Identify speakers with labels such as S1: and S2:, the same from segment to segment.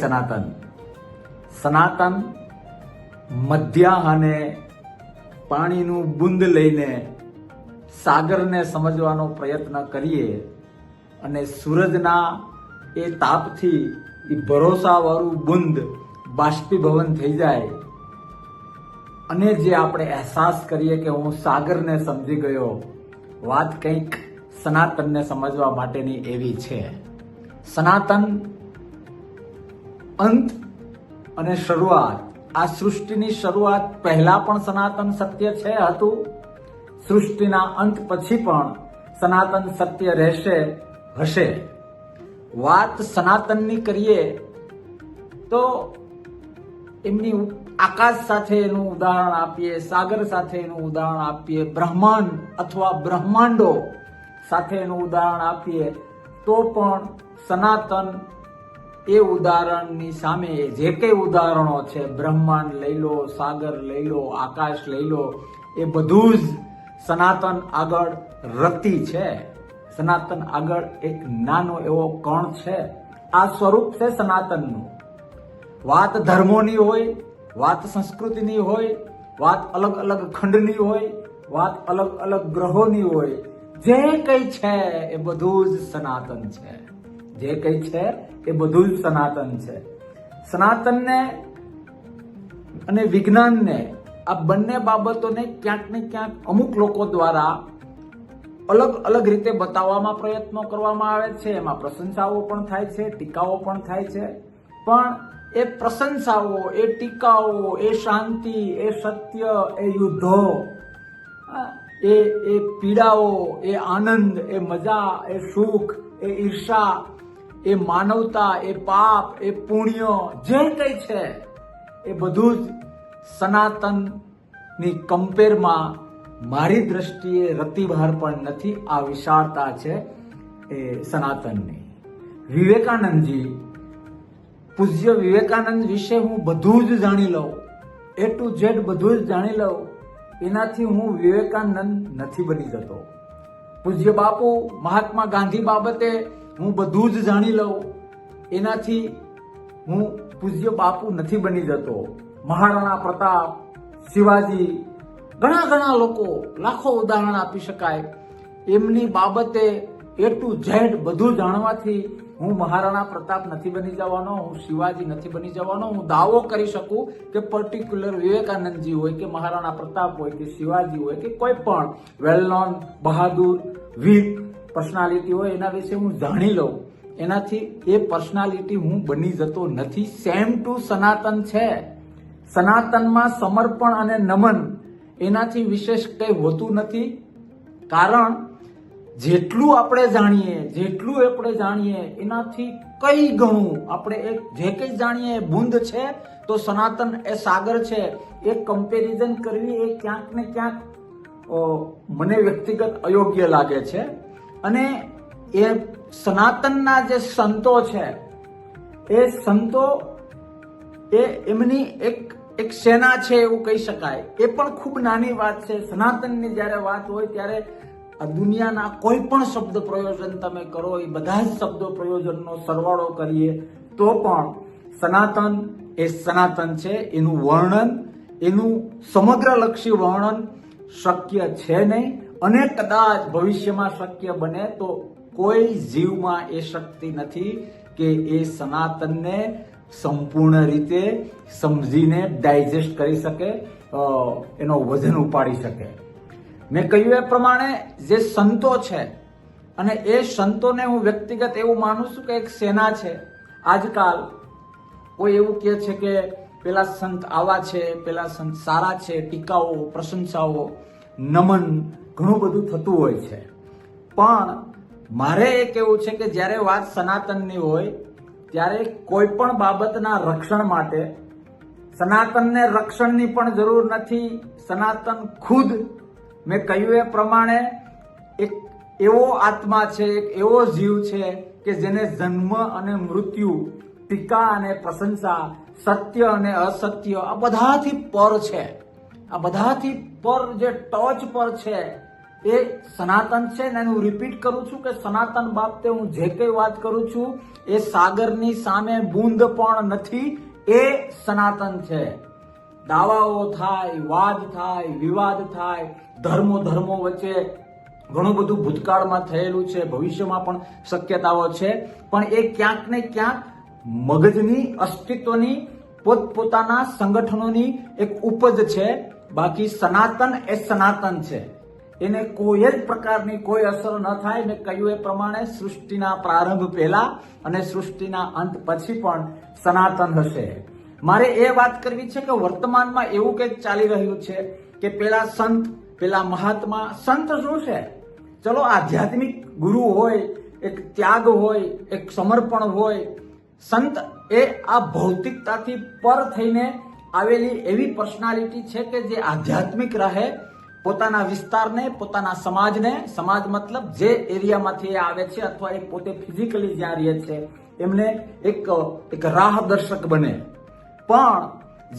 S1: સનાતન સનાતન મધ્યાહને પાણીનું બુંદ લઈને સાગરને સમજવાનો પ્રયત્ન કરીએ અને સૂરજના એ તાપથી એ ભરોસાવાળું બુંદ બાષ્પીભવન થઈ જાય અને જે આપણે અહેસાસ કરીએ કે હું સાગરને સમજી ગયો, વાત કંઈક સનાતનને સમજવા માટેની એવી છે. સનાતન અંત અને શરૂઆત, આ સૃષ્ટિની શરૂઆત પહેલા પણ સનાતન સત્ય હતું, સૃષ્ટિના અંત પછી પણ સનાતન સત્ય રહેશે હશે. વાત સનાતનની કરીએ તો એમની આકાશ સાથે એનું ઉદાહરણ આપીએ, સાગર સાથે એનું ઉદાહરણ આપીએ, બ્રહ્માંડ અથવા બ્રહ્માંડો સાથે એનું ઉદાહરણ આપીએ તો પણ સનાતન એ ઉદાહરણની સામે જે કઈ ઉદાહરણો છે, બ્રહ્માંડ લઈ લો, સાગર લઈ લો, આકાશ લઈ લો, એ બધું જ સનાતન આગળ રતિ છે. સનાતન આગળ એક નાનો એવો કણ છે. આ સ્વરૂપ છે સનાતનનું. વાત ધર્મોની હોય, વાત સંસ્કૃતિની હોય, વાત અલગ અલગ ખંડની હોય, વાત અલગ અલગ ગ્રહોની હોય, જે કઈ છે એ બધું જ સનાતન છે. જે કઈ છે એ બધું જ સનાતન છે. સનાતનને અને વિજ્ઞાનને, આ બંને બાબતોને ક્યાંક ને ક્યાંક અમુક લોકો દ્વારા અલગ અલગ રીતે બતાવવામાં પ્રયત્નો કરવામાં આવે છે. એમાં પ્રશંસાઓ પણ થાય છે, ટીકાઓ પણ થાય છે. પણ એ પ્રશંસાઓ, એ ટીકાઓ, એ શાંતિ, એ સત્ય, એ યુદ્ધો, એ પીડાઓ, એ આનંદ, એ મજા, એ સુખ, એ ઈર્ષા, એ માનવતા, એ પાપ, એ પુણ્ય, જે કંઈ છે એ બધું જ સનાતનની કમ્પેરમાં મારી દ્રષ્ટિએ રતિભાર પણ નથી. આ વિશાળતા છે એ સનાતનની. વિવેકાનંદજી, પૂજ્ય વિવેકાનંદ વિશે હું બધું જ જાણી લઉં, એ ટુ ઝેડ બધું જ જાણી લઉં, એનાથી હું વિવેકાનંદ નથી બની જતો. પૂજ્ય બાપુ મહાત્મા ગાંધી બાબતે હું બધું જ જાણી લઉં, એનાથી હું પૂજ્ય બાપુ નથી બની જતો. મહારાણા પ્રતાપ, શિવાજી, ઘણા લોકો, લાખો ઉદાહરણ આપી શકાય. એમની બાબતે એ ટુ ઝેડ બધું જાણવાથી હું મહારાણા પ્રતાપ નથી બની જવાનો, હું શિવાજી નથી બની જવાનો. હું દાવો કરી શકું કે પર્ટિક્યુલર વિવેકાનંદજી હોય કે મહારાણા પ્રતાપ હોય કે શિવાજી હોય કે કોઈ પણ વેલ નોન બહાદુર વીર પર્સનાલિટી હોય, એના વિશે હું જાણી લઉં. એનાથી એ પર્સનાલિટી હું બની જતો નથી. સેમ ટુ સનાતન છે. સનાતનમાં સમર્પણ અને નમન એનાથી વિશેષ કંઈ હોતું નથી. કારણ જેટલું આપણે જાણીએ એનાથી કઈ ગણું આપણે જે કંઈ જાણીએ એ બુંદ છે, તો સનાતન એ સાગર છે. એ કમ્પેરિઝન કરવી એ ક્યાંક ને ક્યાંક મને વ્યક્તિગત અયોગ્ય લાગે છે. અને એ સનાતનના જે સંતો છે, એ સંતો એ એમની એક સેના છે એવું કહી શકાય. એ પણ ખૂબ નાની વાત છે. સનાતનની જ્યારે વાત હોય ત્યારે આ દુનિયાના કોઈ પણ શબ્દ પ્રયોજન તમે કરો, એ બધા જ શબ્દો પ્રયોજનનો સરવાળો કરીએ તો પણ સનાતન એ સનાતન છે. એનું વર્ણન, એનું સમગ્રલક્ષી વર્ણન શક્ય છે નહીં. અને કદાચ ભવિષ્યમાં શક્ય બને તો કોઈ જીવમાં એ શક્તિ નથી કે એ સનાતનને સંપૂર્ણ રીતે સમજીને ડાયજેસ્ટ કરી શકે, એનો વજન ઉપાડી શકે. મેં કહ્યું એ પ્રમાણે જે સંતો છે, અને એ સંતોને હું વ્યક્તિગત એવું માનું છું કે એક સેના છે. આજકાલ કોઈ એવું કહે છે કે પેલા સંત આવા છે, પેલા સંત સારા છે, ટીકાઓ, પ્રશંસાઓ, નમન ઘણું બધું થતું હોય છે. પણ મારે એ કહેવું છે કે જ્યારે વાત સનાતનની હોય ત્યારે કોઈ પણ બાબતના રક્ષણ માટે સનાતનને રક્ષણની પણ જરૂર નથી. સનાતન ખુદ, મેં કહ્યું એ પ્રમાણે, એક એવો આત્મા છે, એક એવો જીવ છે કે જેને જન્મ અને મૃત્યુ, ટીકા અને પ્રશંસા, સત્ય અને અસત્ય આ બધાથી પર છે. આ બધાથી પર જે ટોચ પર છે એ સનાતન છે ને હું રિપીટ કરું છું કે સનાતન બાબતે હું જે કઈ વાત કરું છું એ સાગરની સામે બૂંદ પણ નથી, એ સનાતન છે. દાવાઓ થાય, વાદ થાય, વિવાદ થાય, ધર્મો વચ્ચે ઘણું બધું ભૂતકાળમાં થયેલું છે, ભવિષ્યમાં પણ શક્યતાઓ છે, પણ એ ક્યાંક ને ક્યાંક મગજની અસ્તિત્વની પોતપોતાના સંગઠનોની એક ઉપજ છે. બાકી સનાતન એ સનાતન છે, એને કોઈ જ પ્રકારની કોઈ અસર ન થાય. મેં કહ્યું એ પ્રમાણે સૃષ્ટિના પ્રારંભ પહેલા અને સૃષ્ટિના અંત પછી પણ સનાતન હશે. મારે એ વાત કરવી છે કે વર્તમાનમાં એવું કંઈક ચાલી રહ્યું છે કે પેલા સંત, પેલા મહાત્મા. સંત શું છે? ચલો આધ્યાત્મિક ગુરુ હોય, એક ત્યાગ હોય, એક સમર્પણ હોય. સંત એ આ ભૌતિકતાથી પર થઈને આવેલી એવી પર્સનાલિટી છે કે જે આધ્યાત્મિક રહે પોતાના વિસ્તારને, પોતાના સમાજને, સમાજ મતલબ જે એરિયામાંથી એ આવે છે અથવા એ પોતે ફિઝિકલી જ્યાં રહે છે એમને એક રાહ દર્શક બને. પણ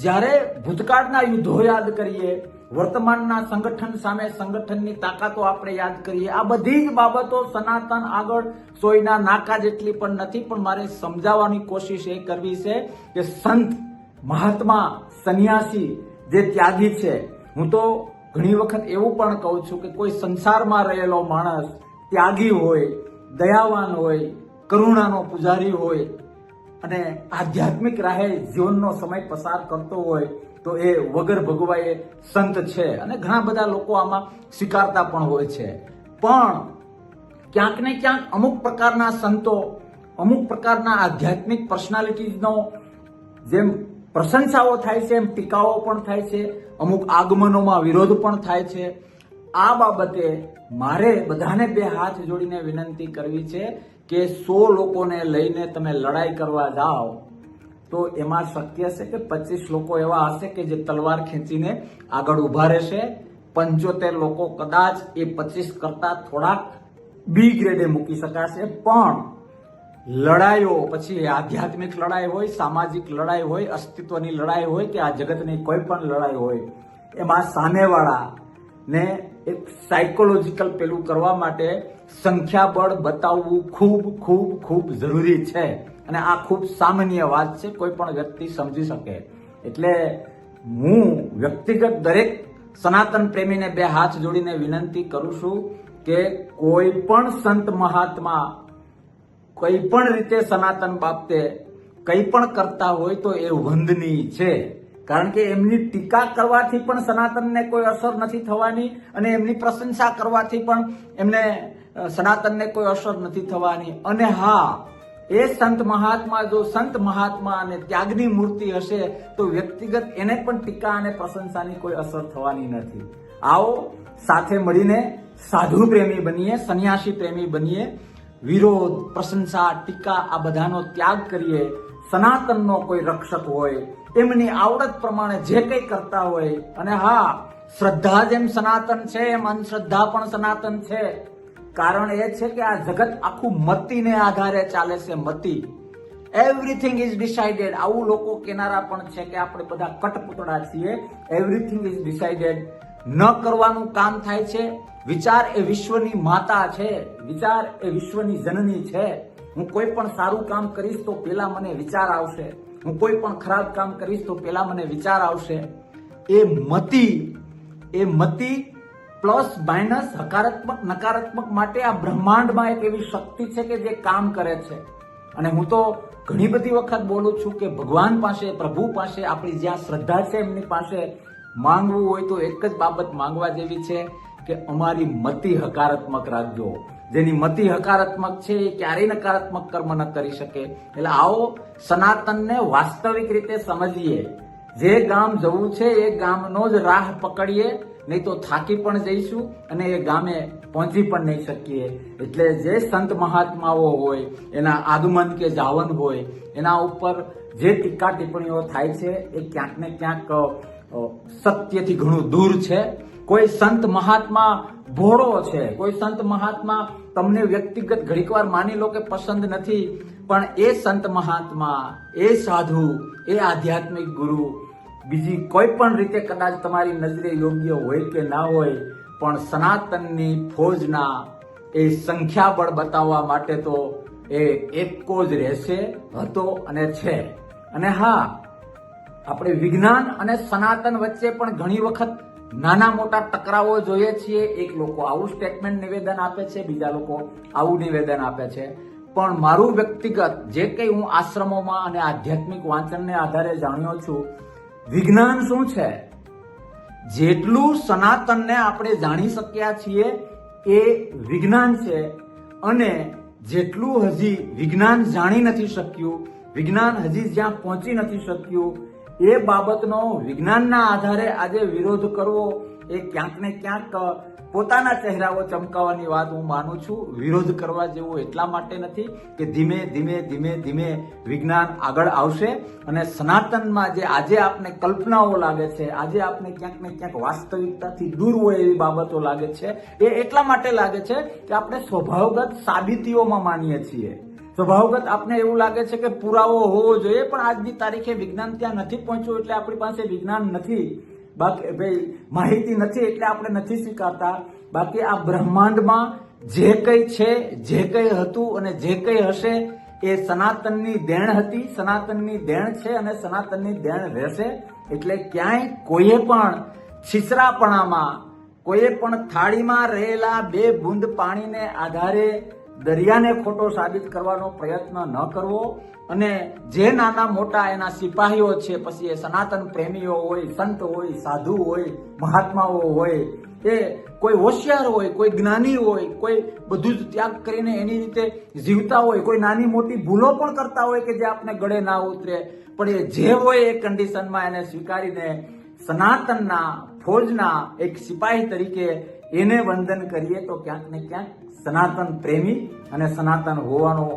S1: જ્યારે ભૂતકાળના યુદ્ધો યાદ કરીએ, વર્તમાનના સંગઠન સામે સંગઠનની તાકાતો આપણે યાદ કરીએ, આ બધી જ બાબતો સનાતન આગળ સોયના નાકા જેટલી પણ નથી. પણ મારે સમજાવવાની કોશિશ એ કરવી છે કે સંત, મહાત્મા, સંન્યાસી, જે ત્યાગી છે, હું તો ઘણી વખત એવું પણ કહું છું કે કોઈ સંસારમાં રહેલો માણસ ત્યાગી હોય, દયાવાન હોય, કરુણાનો પૂજારી હોય અને આધ્યાત્મિક રાહે જીવનનો સમય પસાર કરતો હોય તો એ વગર ભગવાએ સંત છે. અને ઘણા બધા લોકો આમાં સ્વીકારતા પણ હોય છે. પણ ક્યાંક ને ક્યાંક અમુક પ્રકારના સંતો, અમુક પ્રકારના આધ્યાત્મિક પર્સનાલિટીઝનો જેમ પ્રશંસાઓ થાય છે એમ ટીકાઓ પણ થાય છે, અમુક આગમનોમાં વિરોધ પણ થાય છે. આ બાબતે મારે બધાને બે હાથ જોડીને વિનંતી કરવી છે કે 100 લોકોને લઈને તમે લડાઈ કરવા જાઓ તો એમાં શક્ય છે કે 25 લોકો એવા હશે કે જે તલવાર ખેંચીને આગળ ઉભા રહેશે. 75 લોકો કદાચ એ 25 કરતા થોડાક બી ગ્રેડે મૂકી શકાશે. પણ લડાઈઓ પછી આધ્યાત્મિક લડાઈ હોય, સામાજિક લડાઈ હોય, અસ્તિત્વની લડાઈ હોય કે આ જગતની કોઈ પણ લડાઈ હોય, એમાં સામેવાળા ને એક સાયકોલોજીકલ પેલું કરવા માટે સંખ્યાબળ બતાવવું ખૂબ ખૂબ ખૂબ જરૂરી છે. અને આ ખૂબ સામાન્ય વાત છે, કોઈ પણ વ્યક્તિ સમજી શકે. એટલે હું વ્યક્તિગત દરેક સનાતન પ્રેમીને બે હાથ જોડીને વિનંતી કરું છું કે કોઈ પણ સંત મહાત્મા કઈ પણ રીતે સનાતન બાબતે કઈ પણ કરતા હોય તો એ વંદનીય છે. કારણ કે એમની ટીકા કરવાથી પણ સનાતનને કોઈ અસર નથી થવાની અને એમની પ્રશંસા કરવાથી પણ એમને સનાતનને કોઈ અસર નથી થવાની. અને હા, એ સંત મહાત્મા જો સંત મહાત્મા અને ત્યાગની મૂર્તિ હશે તો વ્યક્તિગત એને પણ ટીકા અને પ્રશંસાની કોઈ અસર થવાની નથી. આવો સાથે મળીને સાધુ પ્રેમી બનીએ, સંન્યાસી પ્રેમી બનીએ. વિરોધ, પ્રશંસા, ટીકા આ બધાનો ત્યાગ કરીએ. સનાતનનો કોઈ રક્ષક હોય, એમની આવડત પ્રમાણે જે કંઈ કરતા હોય. અને હા, શ્રદ્ધા જેમ સનાતન છે એમ અંધશ્રદ્ધા પણ સનાતન છે. કારણ એ છે કે આ જગત આખું મતીને આધારે ચાલે છે. મતી, એવરીથિંગ ઇઝ ડિસાઇડેડ. આવું લોકો કેનારા પણ છે કે આપણે બધા કટપુતળા છીએ. Everything is decided. ન કરવાનું કામ થાય છે. વિચાર એ વિશ્વની માતા છે, વિચાર એ વિશ્વની જનની છે. હું કોઈ પણ સારું કામ કરીશ તો પેલા મને વિચાર આવશે, હું કોઈ પણ ખરાબ કામ કરીશ તો પેલા મને વિચાર આવશે. એ મતી પ્લસ માઇનસ, હકારાત્મક નકારાત્મક માટે આ બ્રહ્માંડમાં એક એવી શક્તિ છે કે જે કામ કરે છે. અને હું તો ઘણી બધી વખત બોલું છું કે ભગવાન પાસે, પ્રભુ પાસે, આપણી જ્યાં શ્રદ્ધા છે એમની પાસે માંગવું હોય તો એક જ બાબત માંગવા જેવી છે કે અમારી મતિ હકારાત્મક રાખજો. જેની મતિ હકારાત્મક છે એ ક્યારેય નકારાત્મક કર્મ ન કરી શકે. એટલે આવો સનાતનને વાસ્તવિક રીતે સમજીએ. જે ગામ જવું છે એ ગામનો જ રાહ પકડીએ, નહીં તો થાકી પણ જઈશું અને એ ગામે પહોંચી પણ નહીં શકીએ. એટલે જે સંત મહાત્માઓ હોય, એના આગમન કે જાવન હોય, એના ઉપર જે ટીકા ટિપ્પણીઓ થાય છે એ ક્યાંક ને ક્યાંક સત્યથી ઘણું દૂર છે. કોઈ સંત મહાત્મા ભોળો છે, કોઈ સંત મહાત્મા તમને વ્યક્તિગત ઘડીકવાર માની લો કે પસંદ નથી, પણ એ સંત મહાત્મા, એ સાધુ, એ આધ્યાત્મિક ગુરુ બીજી કોઈ પણ રીતે કદાચ તમારી નજરે યોગ્ય હોય કે ના હોય, પણ સનાતનની ફોજના એ સંખ્યાબળ બતાવવા માટે તો એ એકો જ રહેશે, હતો અને છે. અને હા, આપણે વિજ્ઞાન અને સનાતન વચ્ચે પણ ઘણી વખત નાના મોટા ટકરાવો જોઈએ છીએ. એક લોકો આવું સ્ટેટમેન્ટ નિવેદન આપે છે, બીજા લોકો આવું નિવેદન આપે છે. પણ મારું વ્યક્તિગત જે કંઈ હું આશ્રમોમાં અને આધ્યાત્મિક વાંચનને આધારે જાણ્યો છું, વિજ્ઞાન શું છે, જેટલું સનાતનને આપણે જાણી શક્યા છીએ એ વિજ્ઞાન છે. અને જેટલું હજી વિજ્ઞાન જાણી નથી શક્યું, વિજ્ઞાન હજી જ્યાં પહોંચી નથી શક્યું, એ બાબતનો વિજ્ઞાનના આધારે આજે વિરોધ કરવો એ ક્યાંક ને ક્યાંક પોતાના ચહેરાઓ ચમકાવવાની વાત હું માનું છું. વિરોધ કરવા જેવું એટલા માટે નથી કે ધીમે ધીમે ધીમે ધીમે વિજ્ઞાન આગળ આવશે અને સનાતનમાં જે આજે આપને કલ્પનાઓ લાગે છે, આજે આપને ક્યાંક ને ક્યાંક વાસ્તવિકતાથી દૂર હોય એવી બાબતો લાગે છે, એ એટલા માટે લાગે છે કે આપણે સ્વભાવગત સાબિતીઓમાં માનીએ છીએ. સ્વભાવગત આપને એવું લાગે છે કે પુરાવો હોવો જોઈએ, પણ આજની તારીખે વિજ્ઞાન ત્યાં નથી પહોંચ્યું એટલે આપણી પાસે વિજ્ઞાન નથી. બાકી ભાઈ માહિતી નથી એટલે આપણે નથી સ્વીકારતા. બાકી આ બ્રહ્માંડમાં જે કંઈ છે, જે કંઈ હતું અને જે કંઈ હશે એ સનાતનની દેણ હતી, સનાતનની દેણ છે અને સનાતનની દેણ રહેશે. એટલે ક્યાંય કોઈએ પણ છીછરાપણામાં, કોઈએ પણ થાળીમાં રહેલા 2 બૂંદ પાણીને આધારે દરિયાને ખોટો સાબિત કરવાનો પ્રયત્ન ન કરવો. અને જે નાના મોટા એના સિપાહીઓ છે, પછી એ સનાતન પ્રેમીઓ હોય, સંત હોય, સાધુ હોય, મહાત્માઓ હોય, એ કોઈ હોશિયાર હોય, કોઈ જ્ઞાની હોય, કોઈ બધું જ ત્યાગ કરીને એની રીતે જીવતા હોય, કોઈ નાની મોટી ભૂલો પણ કરતા હોય કે જે આપને ગળે ના ઉતરે, પણ એ જે હોય એ કન્ડિશનમાં એને સ્વીકારીને સનાતનના ફોજના એક સિપાહી તરીકે એને વંદન કરીએ તો ક્યાંક ને ક્યાંક સનાતન પ્રેમી અને સનાતન હોવાનો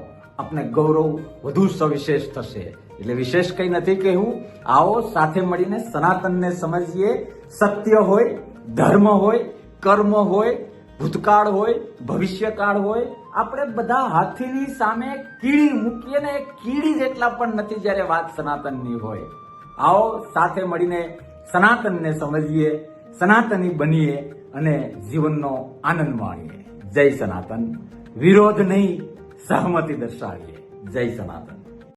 S1: આપણે ગૌરવ વધુ સવિશેષ થશે. એટલે વિશેષ કંઈ નથી કહેવું. આવો સાથે મળીને સનાતનને સમજીએ. સત્ય હોય, ધર્મ હોય, કર્મ હોય, ભૂતકાળ હોય, ભવિષ્યકાળ હોય, આપણે બધા હાથીની સામે કીડી મૂકીએ ને એ કીડી જેટલા પણ નથી જ્યારે વાત સનાતનની હોય. આવો સાથે મળીને સનાતનને સમજીએ, સનાતની બનીએ અને જીવનનો આનંદ માણીએ. જય સનાતન. વિરોધ નહીં, સહમતિ દર્શાવીએ. જય સનાતન.